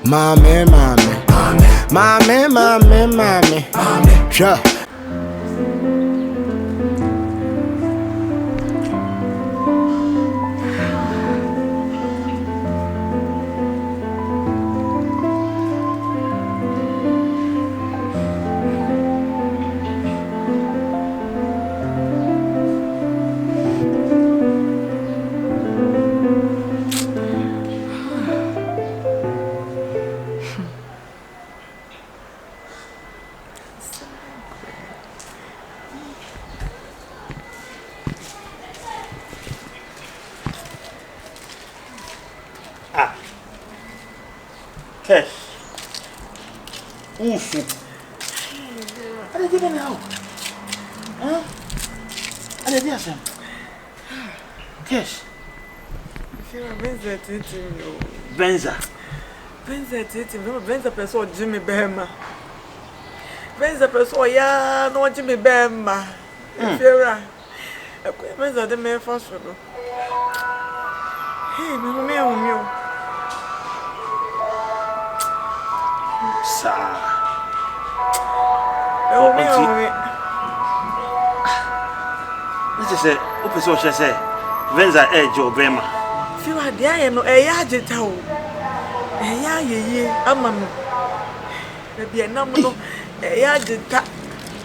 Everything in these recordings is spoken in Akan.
Mommy, sure. Cash. Oof. I didn't even know. Huh? I didn't hear some. Cash. Benza titi yo. Benza. Benza titi no Benza person Jimmy Bema. Benza person ya no Jimmy Bema. Fiera. Benza de me fa so no. Hey, me o meu. Sa. O meu. Let's say, o pessoal já sei. Benza é Joe Bema. Fiera de aí no é ya jeta o. É ya yeye ama no. E bia na mo no é ya jeta.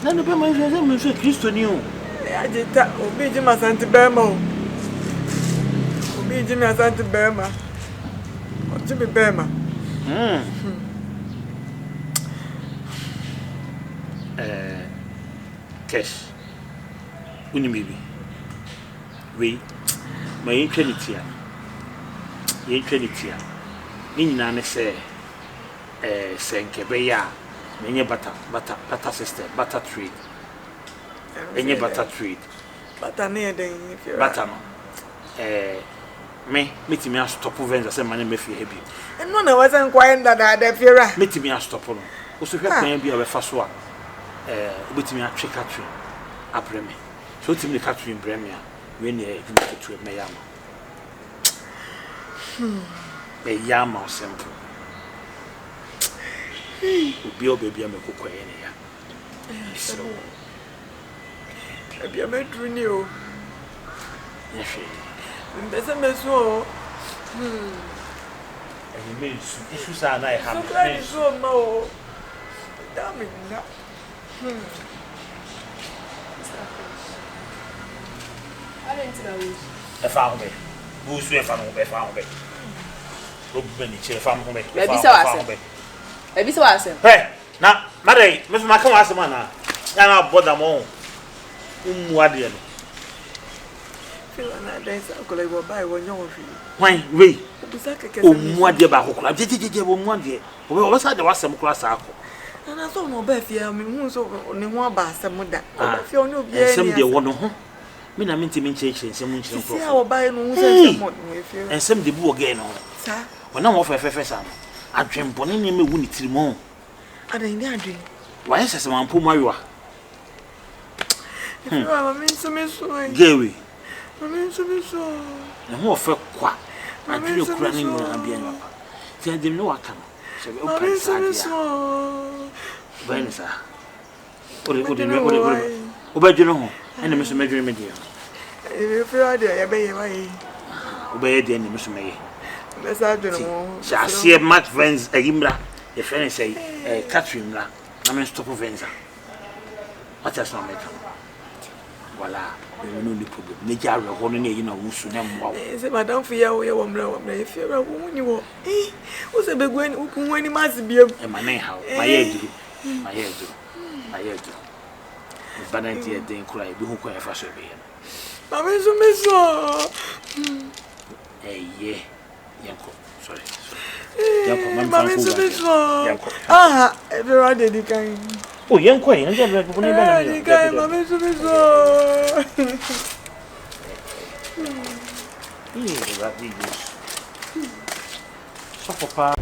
Na no Bema é me fe Cristo ni o. É ya jeta obi de Masante Bema o. Obi de Masante Bema. O Jimmy Bema. Cash. Uni baby. We my trinity. Ye trinity. Ni nyina ne se senke be ya. Menye butter sister, butter trade. Enye butter trade. Butter ne den if Butter no. Me metimi stop Venza se mane me fi hebi. No na wasan kwai ndada da fiera. Metimi stop no. Wo so hwe kwan bi a we fa so a obetimi atwe katwe abreme. So timi katwe breme a we ne e katwe me yama. Me yama simple. Obi obebi am kokwa ye ne ya. So Ebi amedru ni o. Ya hwe. Mbese meso. Eni me isu sa na e ha me. So ma o. Dami na. I didn't know. E fa ho be. Bu su e fa no be fa ho be. Ro bu ni che fa ho be. Ebi se wase. Hey, na madai, me ma kan wase na. Ya na boda mo. Ade no. Feel na dance akola ibo bai wonyo wo fi. Wan we. Obusa keke. Ade ba kokora. Je omu ade. Oba sa de wasem kora sa akọ. Na so no ba fia me hu so ne ho aba asem da. Oba fia onye obi e. Ensem de wo no ho. Me na minti min cheche ensem nchire ko. Sia wo bai no hu se mo no fia. Ensem de bu wo ge no. Sa. Wona wo fefe sa no. Adwempo ne me wu ni tirimo. Adan ni adwen. Wa yesa se mampo mawiwa. Mama so. Gewe. Mama so. Na ho fe kwa. Adwene kura ne nyina bia ni papa. Ti adem no waka no. Se be open sa dia. Bani sa. Ore. Obadwene ho. Ene me so medwene me dia. E fe ade ya be ye wai. Obaye de ene me so meye. Be sa adwene mo. Sha se Max Vens agimra. Ye friend say Catherine la. Na me stop Venza. What else no make? Voilà. We no problem. Ne jare ho no ne yi na wusu na mwa. Se madam fu ya wo ye wo mra ye fi ra wo ni wo. Wo se begwani ukun wani mas biem. E ma ne ha. Ma ye duru. Bananti e den kura e bi hu kwa e fa so be ye. Ma me so. Ye. Yanko. Sorry. Yanko man fa ko. Yanko. Everyone dey kan. Oh, yanko e nje be ko ne be na me. Ma me so. So papa.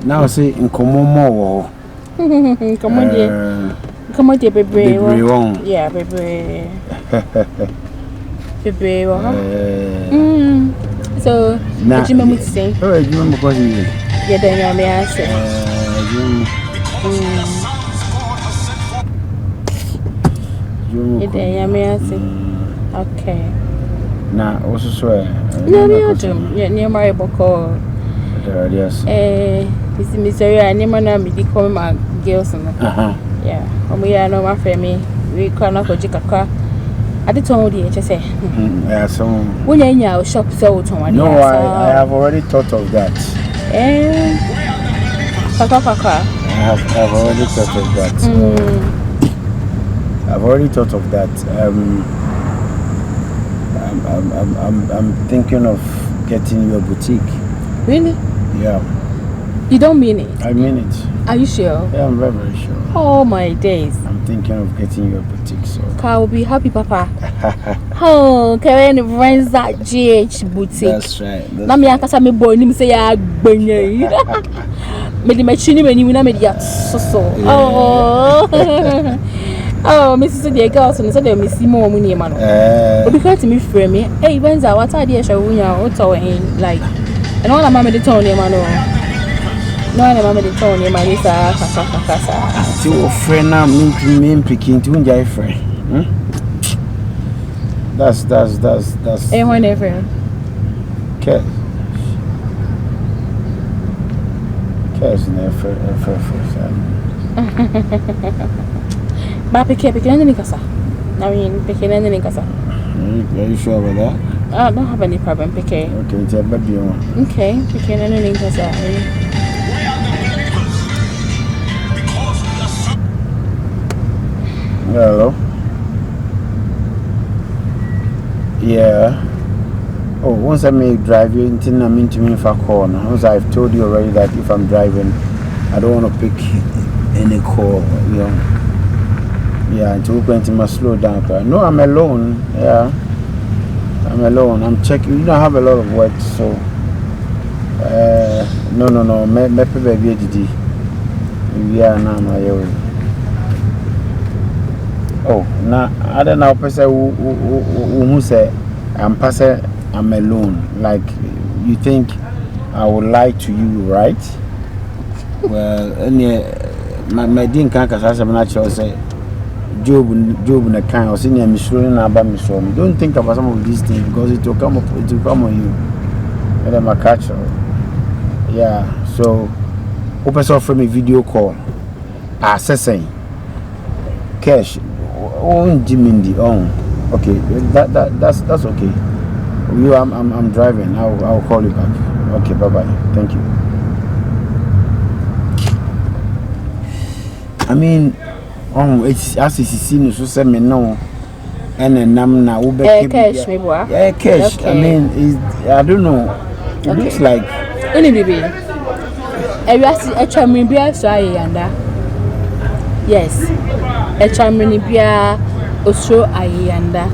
Now say nkomo mo Come on, baby. Yeah, baby. So, what do you mean to say? Oh, you remember what you Yeah, then you may say. Yeah, then you may say. Okay. Now, also swear. Yeah, near my boko. Yes. Miss I never know me call my girls. Yeah, we are no my family. We cannot go jicka. I did tell you, just say. Yeah, so. When you know shop so to No, I have already thought of that. Papa. I've already thought of that. I've already thought of that. I'm thinking of getting you a boutique. Really? Yeah. You don't mean it? I mean it. Are you sure? Yeah, I'm very, very sure. Oh my days. I'm thinking of getting you a boutique, so. I will be happy, Papa. Oh, can you friends that GH boutique? That's right. Nami akasa me boy nim say ya gbenye. Me di machine me ni na me di so. Oh. Oh, Mrs. The girls and said they miss more money, man. But because me frame me, hey, Benza, what idea shall we know? Like, and all the mamma the Tony, man. No, I'm mamma the Tony, my Lisa, Casa. To a friend now, me picking to enjoy friend. That's. Hey, my never. Cares never. But pick any casa. I mean, picking any casa. Are you sure about that? I don't have any problem, pick. Okay, tell baby one. Okay, picking any casa. Hello? Yeah. Oh, once I may drive you into me for a corner. Once I've told you already that if I'm driving, I don't want to pick any call, you know. Yeah, until Quentin must slow down. No, I'm alone. Yeah, I'm alone. I'm checking. You don't have a lot of work, so. No. Me baby didi. Yeah, now my Oh, now I don't know. Person who say I'm alone. Like you think I would lie to you, right? Well, my dean can't cast some natural say. Job in a kind of senior mission about me. Don't think about some of these things because it will come on you. And I'm a catcher. Yeah, so open source from a video call. Assessing cash. Oh, Jimmy, okay, that's okay. I'm driving. I'll call you back. Okay, bye. Thank you. I mean, it's as is seen so say me no and nam na wo be cash me boy. Yeah, cash. Okay. I mean, I don't know. It looks like any baby. E wiase e twamri bia so ayanda. Yes. E twamri bia osro ayanda.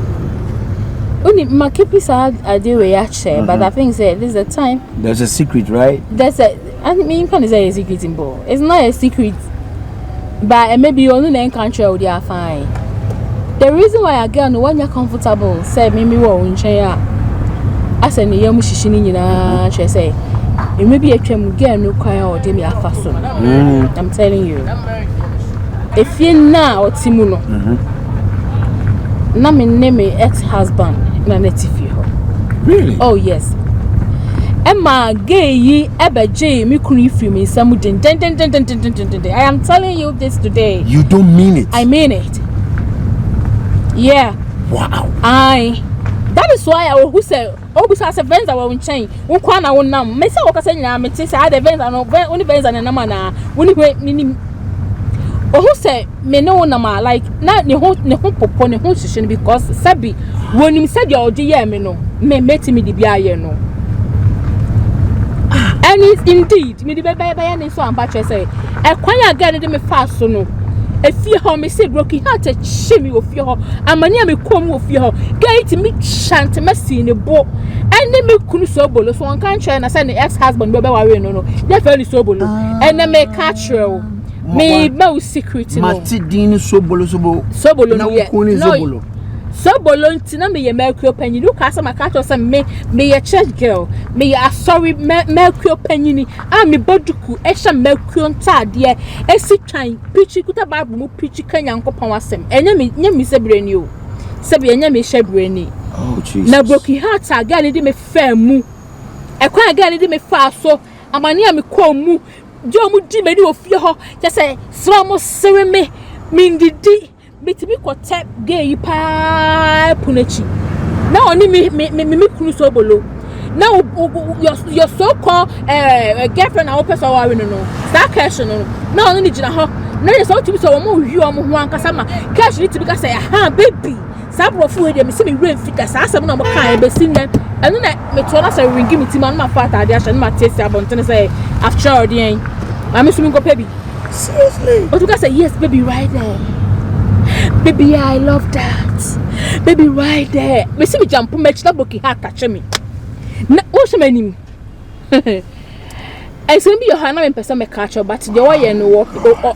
Only my keepers are we actually, but I think say this is the time. There's a secret, right? I mean, can say a secret in ball. It's not a secret. But maybe you only in country they are fine. The reason why I get on when you're comfortable, say maybe we won't change. I said, "You must shishini na." She say, "You maybe a chem get no choir or demi afaso." I'm telling you. If you now Timuno, na me name ex-husband na native you. Really? Oh yes. Emma gay ebe J me kunu free me some den. I am telling you this today. You don't mean it. I mean it. Yeah. Wow. That is why I who say because events I will change. Who kwana won nam. Me say okasa nyina me say the events and only events and na na woni ni who say me no na ma like na ne ho popo ne ho hihye because sabi wonim said your odi ye me no me meti me di bia ye no. And it's indeed me the baby and so am batch say e kwan again de me fast so no e fie ho me say broken heart e chimi o fie ho amani me kom o fie ho get me chant me see ne bo and me kunu so bolo so on kan try na say the ex husband be worry no dey fairly so bolo and me catch me secret no Mati din so bolo no So bolonti na me ye mercury penny. Look as my catch us me a church girl. Me a sorry mercury penny. Ah me boduku esha mercury on tadie. Esi twan preach kuta bible mu preach kan yankopon wasem. Enya me sebreni o. Sebi enya me shebreni. Oh Jesus. Na broken heart again dey me fair mu. Ekwa again dey me fa so. Amani am ko mu. Jo mu di me di ofie ho. Je say sra mo sere me mindidi. Bitimi kote gay pa punechi. Now only me kunu so bolo. Now your so called girlfriend and person are no. That question no. Now only jina ho. Now you so to be so mo hu omo ho ankasa ma. Cash need to be say aha baby. Sabro fu he dey me see me rain fit asa asem na mo kan e be sin dem. Eno na me to na say ringi me tim ma fa ade ahye na ma test abonten say after all the end. Ma me so me go baby. Seriously? But you can say yes baby right there. Baby, I love that. Baby, right there. Me see me jump match na broken heart catch me. Na o so many. I say be your hand na me person me catch but the way no work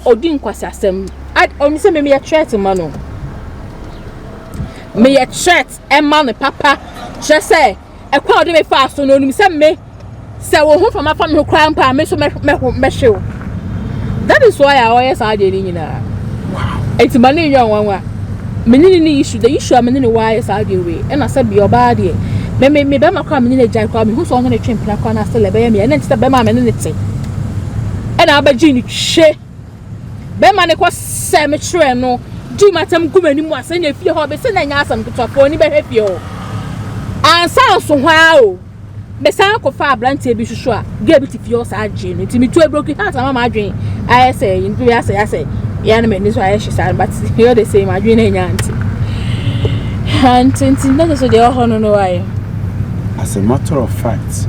o din kwase asem. I only say me a threat man no. Me a threat e man papa. She say e kwa ode me fast so no nim say me say wo ho from afa me kra mpa me so me hwe. That is why I always say dey ni na. It's money young one. Many issue the issue I'm in the why is out way. And I said be your body. Me be my come in a jack me who's on the train plan and still be me and then step by my minute. And I bet Jenny she be man ko cemetery no. Do matam go many more send if you have be send anya some to for ni be help you. And sound so wow. Be sound ko fa brantie bi hwehwo a ge bi tifio sa agye no ntimi to broken heart mama adwen I say you do I say yeah, no, this why she said, but you're the same. I dream auntie. And that is what they all know why. As a matter of fact,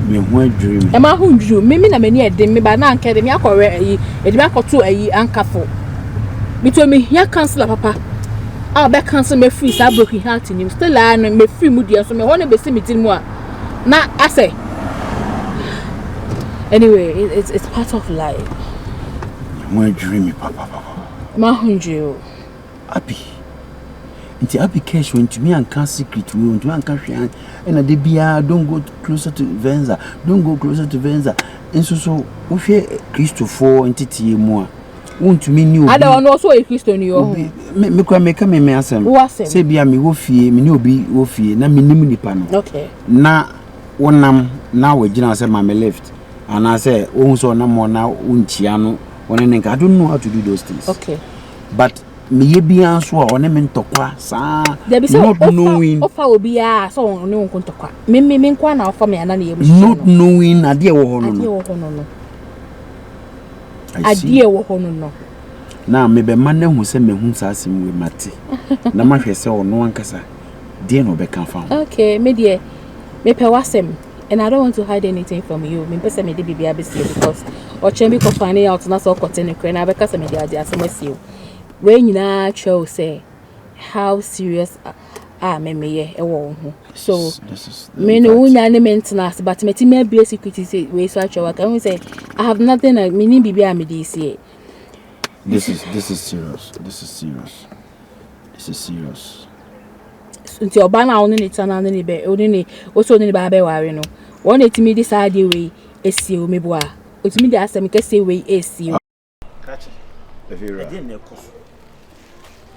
me who dream. Am I who drew? Me na many a day, me by now carry me a correct a back or two a uncafo. Between me, ya cancel papa. I'll back cancel me free, so broken heart in you. Still lying me free moody, so me want to be seen more. Now, I say. Anyway, it's part of life. When dreamy papa. Mahunju. Happy. Inti happy cash when to me and can secret we want to and cash and at the beer don't go closer to Venza. Don't go closer to Venza. And so if you Christopher entity more. Want to me new. I don't also a Christian you. Me come me asem. Say be me wo fie me no bi wo fie na me nim nipa no. Okay. Na wonam na we gina say my left. And I say ohun so na mo na unchia no. I don't know how to do those things. Okay. But me be answer on them tokwa sa not knowing offer will be so no tokwa. Me kwa na offer me anani not knowing ade wo ho no. Ade wo ho no. Na me be man hu se me hu sa asim we mate. Na ma hwese ono ankasa. De no be kan fa. Okay, me de me pe wasem. And I don't want to hide anything from you. Me person me dey be because or chembi ko find out na so continue kre na be kasa me dey asem you. When you show say how serious me ye e wo ho. So me no unya ne maintenance but me ti me be security say we so actually can we say I have nothing me ni bibia me dey see. This is serious. This is serious. Unti oba na onu ni tana ni be oni ni oso ni ba be ware no won etimi di side we esi o mebo a otimi di asem kese we esi o kachi if you right dey koso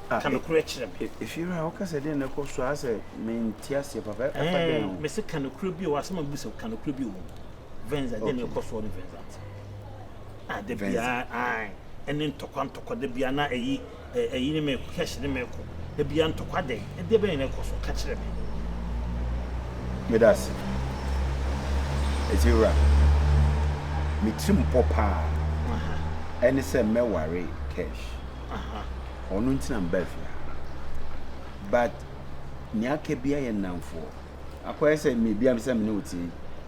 kan kure chirem if you right o ka say dey na koso a say me ntiase papa me se kan kure bi o asem buso kan kure bi o venza dey na koso ni venza de bia enen tokwa de bia na eyi ni me cash ni me ko de bia ntokwa de de be na koso ka chirem me das it's you right me trim popa any say me worry cash onu ntina mbafia but ni aka bia ye namfo akwai say me bia me say me no ti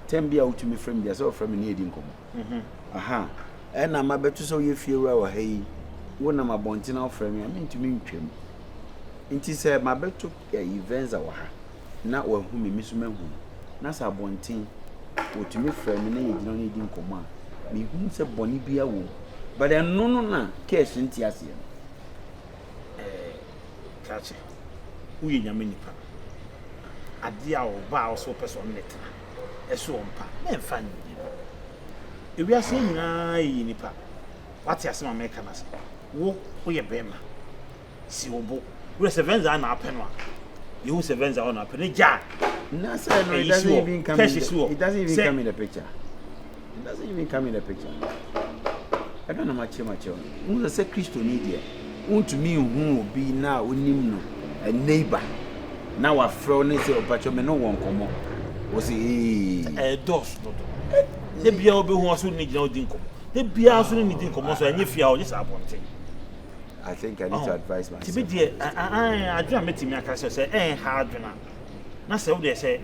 tem bia utumi frame bia so frame ni edi nkomo na ma betu so ye fie wa wa hayi wona ma bontina frame me ntumi ntwem nti say ma betu events wa ha na wa hu me misu mahu na sa bontin otumi frame na ye no ni edi nkomo a me hu se boni bia wo but no na cash nti ase kachi who ye nyame nipa ade a wo ba so person net eso ompa na mfa ni ewi ase nyina yi nipa what ya sama make na wo ye bema si obo we seven za na apeno a you seven za na apeno ja no, sir, no, it doesn't even come in the picture. It doesn't even come in the picture. I don't know much. Who say Christo need here? Who to me who will be now a neighbor. Now a friend say but you no one come on. Was he dos no. The bia obi who also need no din come. The bia also need din come so any fear just abonte. I think I need to advise myself. Tibi dey I do am metimi aka say hard na. Na say wo dey say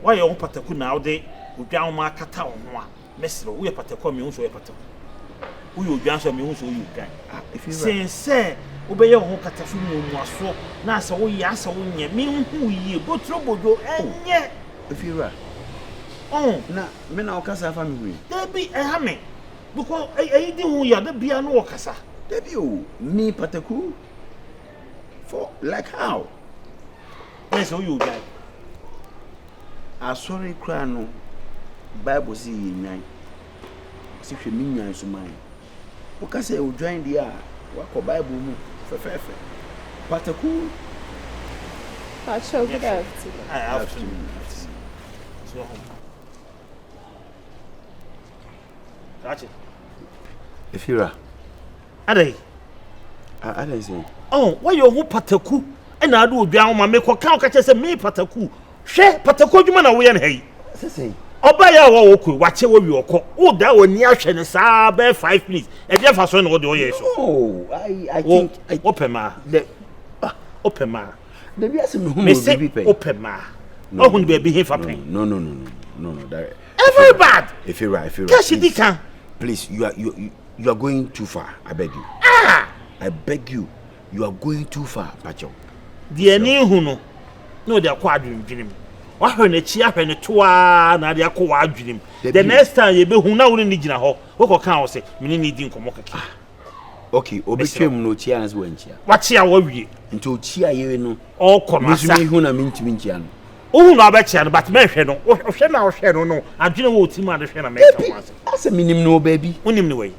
why you pataku na wo dey odwan ma kata wo ho a mesro wo ye pataku me hu so ye pataku wo ye odwan so me hu so you gan if you say wo be ye ho kata fu mu aso na say wo ye asa wo nye me hu ye botro bodo enye if you ra na me na okasa fa me hu dey be ha me because di hu ya da bia no okasa dey be o me pataku for like how yes wo you gan asori kra no Bible say nyan si hwe minyan so man o ka say o join dia wa ko Bible mu fefefe pataku Pacho good afternoon. I have to so that's it if you are adai say why you hu pataku e na adu odwan ma me ko kan o ka say me pataku hwe pataku adwuma na wo ye na hai say oba ya wo woku wache wo wi okọ wo da woni ahwe ne saa be 5 minutes e dia fa so na wo de wo ye so oh I think open ma open ma the be asem hu mo bi pe open ma oh hu be he fa pen no that very bad if you right please you are going too far I beg you I beg you are going too far pacho de ani hu no de akọ adwendwenem wahwe na chi ahwe ne toa na de akọ wa adwenem the next time ye be hu na wo ni gina ho wo ko kan wo se me ni di nkomo keke okay obetwem no chi anas wo nchia wachi a wo wie nti o chi aye no o ko no asa me hu na mentimi nchia no o hu na abechia no but me hwe no o hwe na o hwe no adwene wo ti ma de hwe na me ka wa asa minim no baby unim no way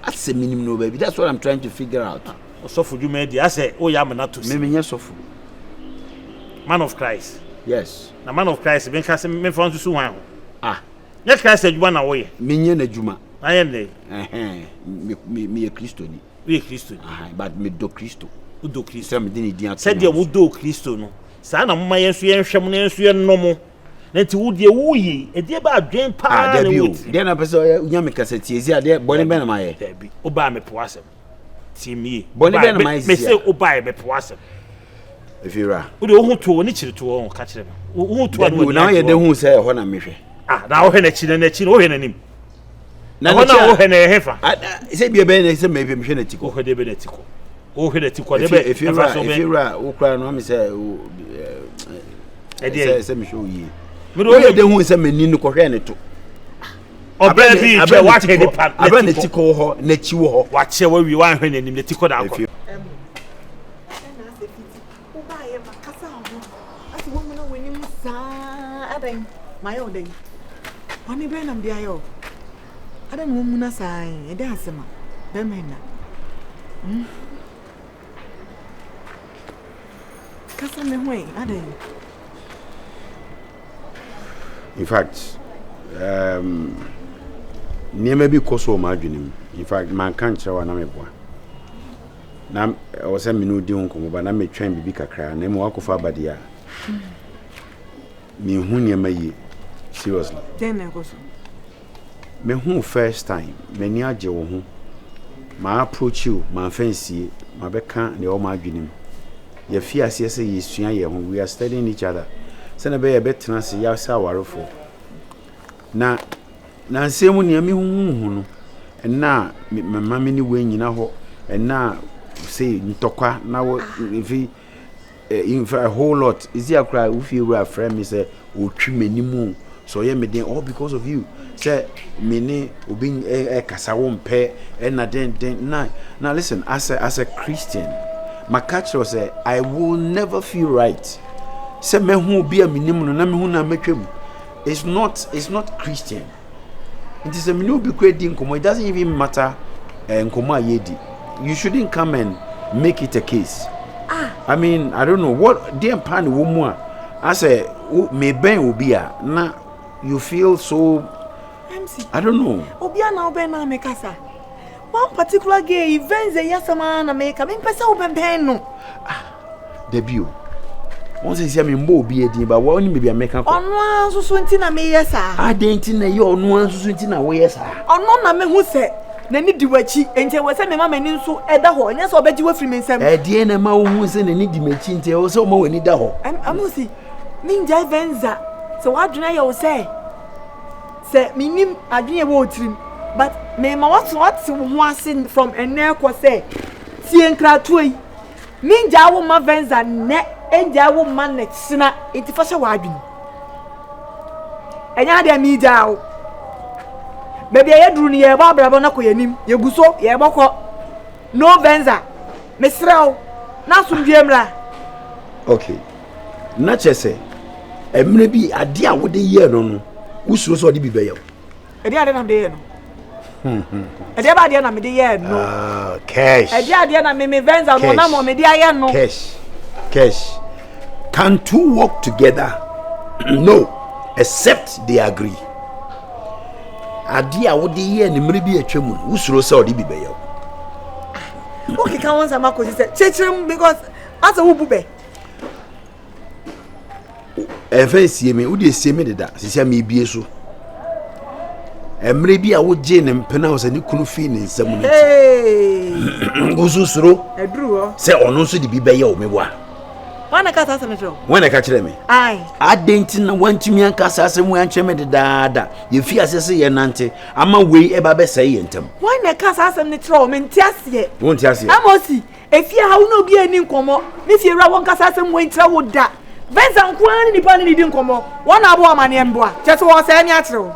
asa minim no baby that's what I'm trying to figure out so for you me di asa o ya me na to me nya sofo man of Christ yes na man of Christ ben ka se me fa nsusu wan ho ya Christ adwuma na wo ye me nya na adwuma aye ne me ye Kristo ni we Kristo ni but me do Kristo u do Kristo se me di ni di ato se de wo do Kristo no sa na mma yenso ye nhwem na yenso ye nnomo na ti wo de wo yi e de ba adwen pa na wo ti de na pese nya me kaseti ezi ade boni be na maye de bi o ba me po asem ti mi boni be na maye me se o ba me po asem if you are wo de wo hu to ni chiri to wo ka kire me wo hu to no na ye de hu se ho na mehwe na wo he na chi na wo he na nim na wo na wo he na hefa se bia be na se me mehwe na tiko wo he de be na tiko wo he na tiko de be be if you are wo kra no me se se me show yi wo ye de hu se me ni no ko hwe ne to obra bi che wa che de pa abra na tiko ho na chi wo ho wa che wa wi wa hwe na nim na tiko da akọ my own day. Oni be nam dia yo. Adam wo muna sai, e dey asema. Be menna. Kasa me hoy, adai. In fact, niema bi koso ma adwenem. In fact, man kan kire wa na meboa. Na o se minu di honko ba na metwan bibi kakra na mo akofa abadia. Me hu niema yi seriously. Then I go so. Me hu first time, me ni age wo hu. Ma approach you, ma fancy, ma beka ne o ma adwenem. Ye fi ase se yesua ye hu, we are studying each other. Se na be ye betena se ya sa warofo. Na nsemu ne me hu no. Na mama me ni we nyina ho. Na say ntokwa na wo if in for a whole lot is there cry if you were a friend me say o twi manimu so ye me den all because of you say me ne obi kasa wo mpe na den now listen as a Christian my catcher say I will never feel right. Say me who be a minimum na me who na metwem. It's not Christian. It is a minu be creating komo. It doesn't even matter komo ayedi. You shouldn't come and make it a case. I mean, I don't know what dear pan woman. I say me ben obi a na you feel so I don't know. Obi a na oben na me kasa. One particular gay events e yasama na make me pesa oben ben no. Debut. Once say me mbo obi edin ba wo ni me bia make ko. Ono anso so nti na me yesa. Adenti na ye ono anso so nti na wo yesa. Ono na me hu se nani diwachi enti we se me mama ni nso eda ho nya se obeji wa free me nsam. Die na ma wo hu se nani dimachi enti wo se o ma wani da ho. Amusi ninja venza se wadwena ye wo se minim adwene wo otirim but me ma what ho ase from ene ko se tie nkratoyi ninja wo ma venza ne enja wo ma ne sina enti fa se wadwene enya de mi jao baby ye duru ni ye ba brabo na ko yanim ye guso ye boko no venza me srew na sumdie mra. Okay, na chese emre bi ade a wo de ye no usuro so de bi beyo ade na de ye no ade ba de na me de ye no cash ade na me venza no na mo me de aye no cash can two work together? No, except they agree. Ade a wo de ye ne mre bi atwam usuro so de bi beyo. Okay, can one sama ko say chechirem because as a wubube efe sie me wo de sie me deda sisia me bie so emre bi a wo je ne mpena wo se ne kunu fi ne nsam no ususuro edru ho se ono so de bi beye o mebwa wana ka sasa metro wana ka kire me ai adenti na wantumi anka sasa mu anche me deda ye fi asese ye nante ama wei e ba be sai ye ntam wana ka sasa metro me ntiase wo ntiase amosi efia ha wo no bi ani nkomo me fie ra won ka sasa mu ntra wo da venza nkwani ni pani ni di nkomo wana abo amane mboa chese wo se mi atro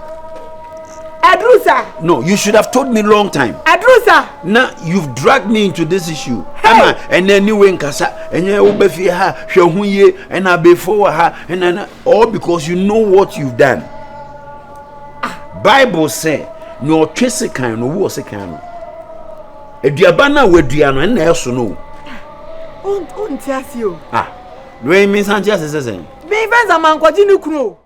Adrusa. No, you should have told me long time. Adrusa. Now you've dragged me into this issue. Hey. And then you went kasa and you obefi ha hwehunye and abefo ha and all because you know what you've done. Bible say no twese kan no wo se kan no. Eduaba na wadua no na eso no. On tiasio. No mean Sanchez say. Me venza man kwaji ni kuro.